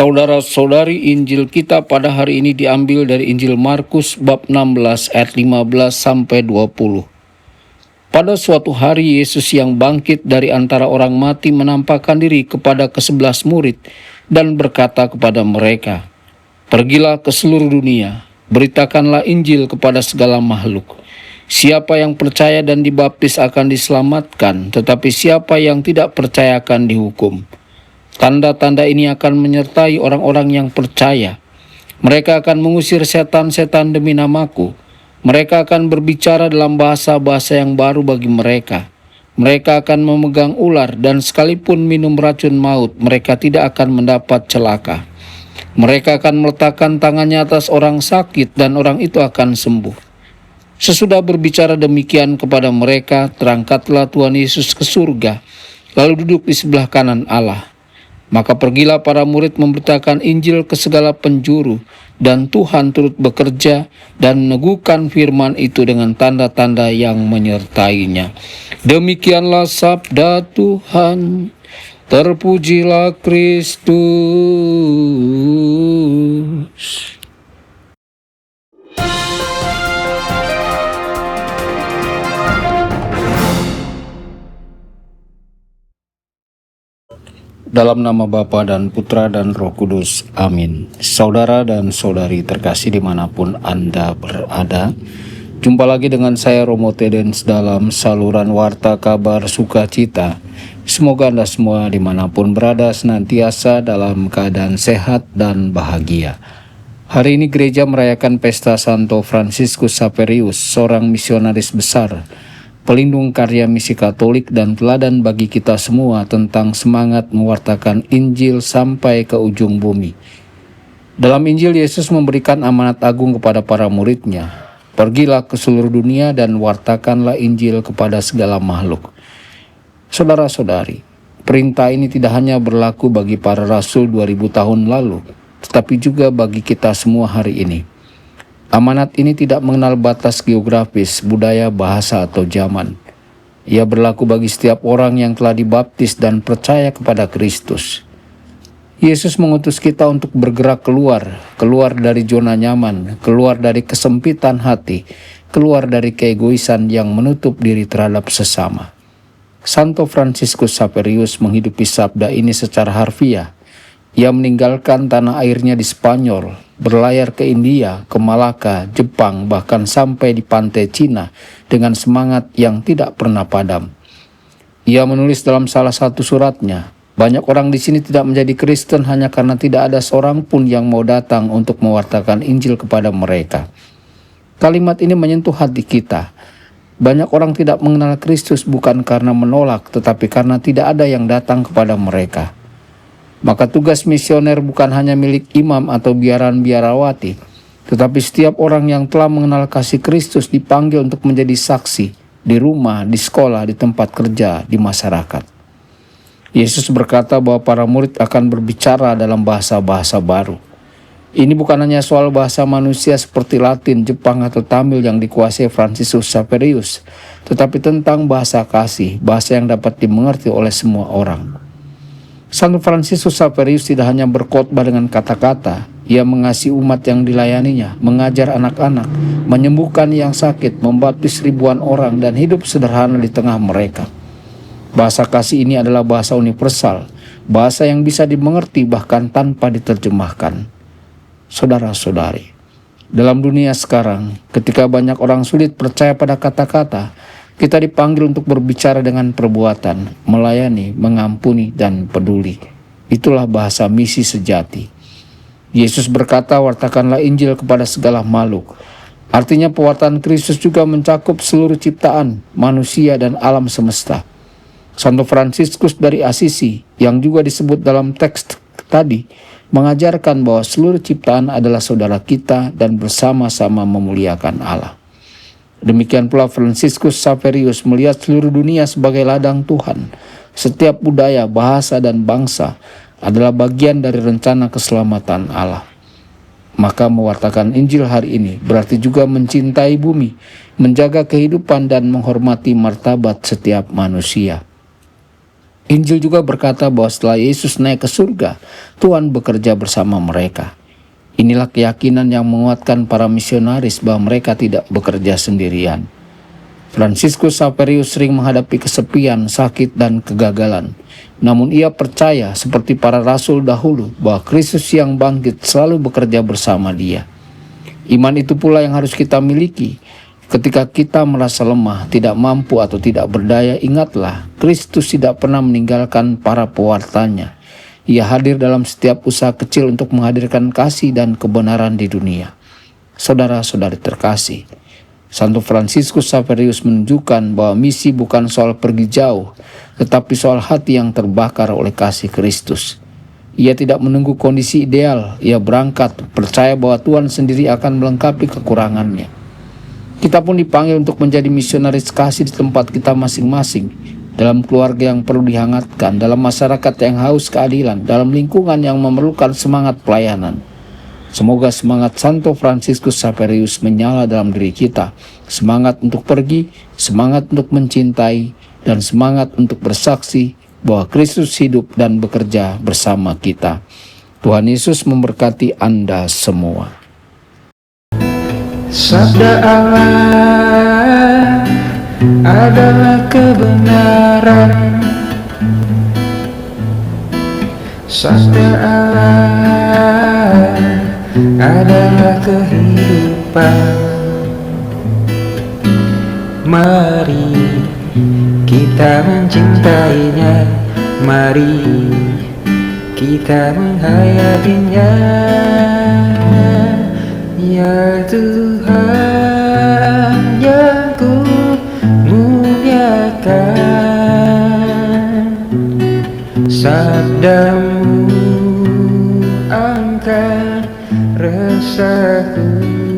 Saudara-saudari, Injil kita pada hari ini diambil dari Injil Markus bab 16 ayat 15 sampai 20. Pada suatu hari Yesus yang bangkit dari antara orang mati menampakkan diri kepada ke-11 murid dan berkata kepada mereka, "Pergilah ke seluruh dunia, beritakanlah Injil kepada segala makhluk. Siapa yang percaya dan dibaptis akan diselamatkan, tetapi siapa yang tidak percaya akan dihukum. Tanda-tanda ini akan menyertai orang-orang yang percaya. Mereka akan mengusir setan-setan demi namaku. Mereka akan berbicara dalam bahasa-bahasa yang baru bagi mereka. Mereka akan memegang ular dan sekalipun minum racun maut, mereka tidak akan mendapat celaka. Mereka akan meletakkan tangannya atas orang sakit dan orang itu akan sembuh." Sesudah berbicara demikian kepada mereka, terangkatlah Tuhan Yesus ke surga, lalu duduk di sebelah kanan Allah. Maka pergilah para murid memberitakan Injil ke segala penjuru, dan Tuhan turut bekerja dan meneguhkan firman itu dengan tanda-tanda yang menyertainya. Demikianlah sabda Tuhan. Terpujilah Kristus. Dalam nama Bapa dan Putra dan Roh Kudus. Amin. Saudara dan saudari terkasih dimanapun Anda berada, jumpa lagi dengan saya Romo Tedens dalam saluran Warta Kabar Sukacita. Semoga Anda semua dimanapun berada senantiasa dalam keadaan sehat dan bahagia. Hari ini gereja merayakan pesta Santo Fransiskus Xaverius, seorang misionaris besar, pelindung karya misi Katolik dan teladan bagi kita semua tentang semangat mewartakan Injil sampai ke ujung bumi. Dalam Injil, Yesus memberikan amanat agung kepada para muridnya. Pergilah ke seluruh dunia dan wartakanlah Injil kepada segala makhluk. Saudara-saudari, perintah ini tidak hanya berlaku bagi para rasul 2000 tahun lalu, tetapi juga bagi kita semua hari ini. Amanat ini tidak mengenal batas geografis, budaya, bahasa, atau zaman. Ia berlaku bagi setiap orang yang telah dibaptis dan percaya kepada Kristus. Yesus mengutus kita untuk bergerak keluar dari zona nyaman, keluar dari kesempitan hati, keluar dari keegoisan yang menutup diri terhadap sesama. Santo Fransiskus Xaverius menghidupi sabda ini secara harfiah. Ia meninggalkan tanah airnya di Spanyol, berlayar ke India, ke Malaka, Jepang, bahkan sampai di pantai Cina dengan semangat yang tidak pernah padam. Ia menulis dalam salah satu suratnya, "Banyak orang di sini tidak menjadi Kristen hanya karena tidak ada seorang pun yang mau datang untuk mewartakan Injil kepada mereka." Kalimat ini menyentuh hati kita. Banyak orang tidak mengenal Kristus bukan karena menolak, tetapi karena tidak ada yang datang kepada mereka. Maka tugas misioner bukan hanya milik imam atau biaran-biarawati, tetapi setiap orang yang telah mengenal kasih Kristus dipanggil untuk menjadi saksi di rumah, di sekolah, di tempat kerja, di masyarakat. Yesus berkata bahwa para murid akan berbicara dalam bahasa-bahasa baru. Ini bukan hanya soal bahasa manusia seperti Latin, Jepang, atau Tamil yang dikuasai Fransiskus Xaverius, tetapi tentang bahasa kasih, bahasa yang dapat dimengerti oleh semua orang. Santo Fransiskus Xaverius tidak hanya berkhotbah dengan kata-kata, ia mengasihi umat yang dilayaninya, mengajar anak-anak, menyembuhkan yang sakit, membaptis ribuan orang, dan hidup sederhana di tengah mereka. Bahasa kasih ini adalah bahasa universal, bahasa yang bisa dimengerti bahkan tanpa diterjemahkan. Saudara-saudari, dalam dunia sekarang, ketika banyak orang sulit percaya pada kata-kata, kita dipanggil untuk berbicara dengan perbuatan, melayani, mengampuni, dan peduli. Itulah bahasa misi sejati. Yesus berkata, "Wartakanlah Injil kepada segala makhluk." Artinya pewartaan Kristus juga mencakup seluruh ciptaan, manusia, dan alam semesta. Santo Fransiskus dari Assisi, yang juga disebut dalam teks tadi, mengajarkan bahwa seluruh ciptaan adalah saudara kita dan bersama-sama memuliakan Allah. Demikian pula Fransiskus Xaverius melihat seluruh dunia sebagai ladang Tuhan. Setiap budaya, bahasa, dan bangsa adalah bagian dari rencana keselamatan Allah. Maka mewartakan Injil hari ini berarti juga mencintai bumi, menjaga kehidupan, dan menghormati martabat setiap manusia. Injil juga berkata bahwa setelah Yesus naik ke surga, Tuhan bekerja bersama mereka. Inilah keyakinan yang menguatkan para misionaris bahwa mereka tidak bekerja sendirian. Fransiskus Xaverius sering menghadapi kesepian, sakit, dan kegagalan. Namun ia percaya seperti para rasul dahulu bahwa Kristus yang bangkit selalu bekerja bersama dia. Iman itu pula yang harus kita miliki. Ketika kita merasa lemah, tidak mampu atau tidak berdaya, ingatlah, Kristus tidak pernah meninggalkan para pewartanya. Ia hadir dalam setiap usaha kecil untuk menghadirkan kasih dan kebenaran di dunia. Saudara-saudari terkasih, Santo Fransiskus Xaverius menunjukkan bahwa misi bukan soal pergi jauh, tetapi soal hati yang terbakar oleh kasih Kristus. Ia tidak menunggu kondisi ideal, ia berangkat, percaya bahwa Tuhan sendiri akan melengkapi kekurangannya. Kita pun dipanggil untuk menjadi misionaris kasih di tempat kita masing-masing, dalam keluarga yang perlu dihangatkan, dalam masyarakat yang haus keadilan, dalam lingkungan yang memerlukan semangat pelayanan. Semoga semangat Santo Fransiskus Xaverius menyala dalam diri kita, semangat untuk pergi, semangat untuk mencintai, dan semangat untuk bersaksi bahwa Kristus hidup dan bekerja bersama kita. Tuhan Yesus memberkati Anda semua. Sabda Allah adalah kebenaran. Sabda Allah adalah kehidupan. Mari kita mencintainya, mari kita menghayatinya. Ya Tuhan yang ku muliakan, sabdamu angkat resahku.